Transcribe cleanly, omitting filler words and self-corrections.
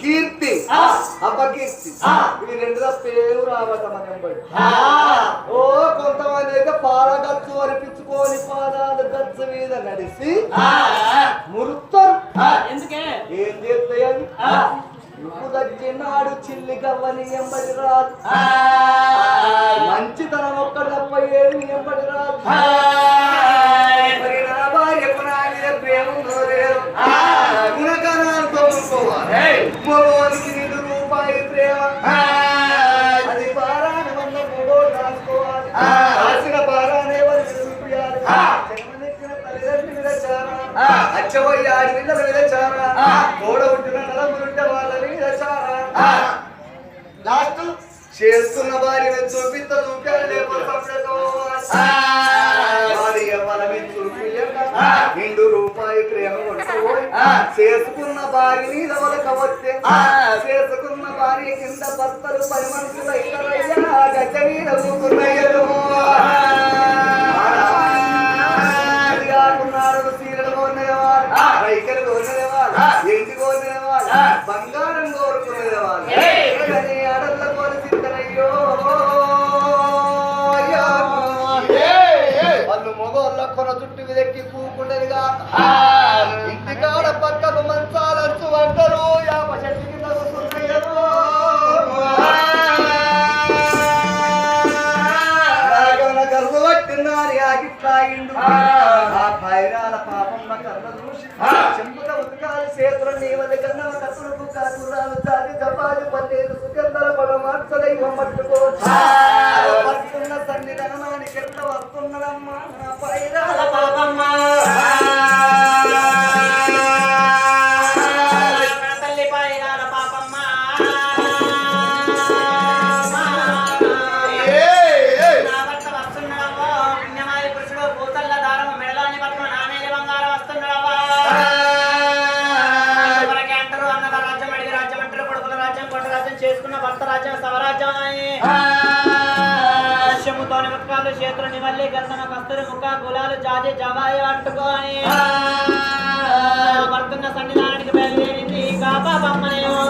కీర్తి అపకీర్తి ఇవి రెండు పేరు రావటమని ఓ కొంతమంది అయితే పాలగచ్చు అనిపించుకొని పాదాలు గచ్చు మీద నడిచి మురుతారు. ఏం చేస్తాయని నువ్వు దచ్చినాడు చిల్లి గవ్వని ఎంబడి రాదు, మంచితనం ఒక్కడు తప్ప ఏమి ఎంబడి రాదు. మరి నా భార్యకు నా మీద ప్రేమ లేదు, గుణగణాలతో మగవానికి నిండు రూపాయి ప్రేమ, అది పారాని వల్ల మూడో దాచుకోవాలి. రాసిన పారానే వారికి చూపించాలి. జన్మనెక్కిన తల్లిదండ్రుల మీద చారా, అచ్చబోయి ఆడి పిల్లల మీద చారా, తోడ ఉంటున్న నలుగురుంటే వాళ్ళ మీద చారా. లాస్ట్ చేస్తున్న భార్య మీద చూపిస్తా చూపాడు లేకపోతే నిండు రూపాయి ప్రేమ కొట్టుకోయి చేసుకున్న భార్యని వస్తే చేసుకున్న భార్య కింద భర్తలు 10 మనుషులు ఇతరయ్యా గజ మీద ఊకున్నాడు. సీరలు కోరినవాడు, రైకలు కోరినవాడు, ఎంటి కోరినవాడు, బంగారం కోరుకునేవాడు. ఆడళ్ళ కోరి సిద్ధనయ్యో వాళ్ళు మొగోళ్ళ కొన చుట్టూ విదక్కి కూకుండేదిగా ఇంటికాడ పక్కకు మంచాలచ్చు అంటారు. యాప చెట్టు కింద కూర్చున్నాయో గర్వ పట్టిందని ఆగిట్లాయిండు. ఆ పైరాల పాపమ్మ కర్ర చూసి చెంపుత ఉతకాలి చేతులు నీవది కన్నా కసురుకు కాకురాలు చాటి చపాలి పల్లేరు సుగంధల పడ మార్చదైవం పట్టుకోవచ్చు. వస్తున్న సన్నిధానానికి ఎట్లా వస్తున్నదమ్మా నా పైరాల పాపమ్మ. చేసుకున్న భర్త రాజ్యం సవరాజ్యం శముతోని ముత్కాలు చేతులు నివల్లి గంధమ కస్తూరి ముఖ గులాలు జాజి జవాయి అంటుకొని భర్తున్న సన్నిధానానికి బయలుదేరింది కాపాపమ్మనేమో.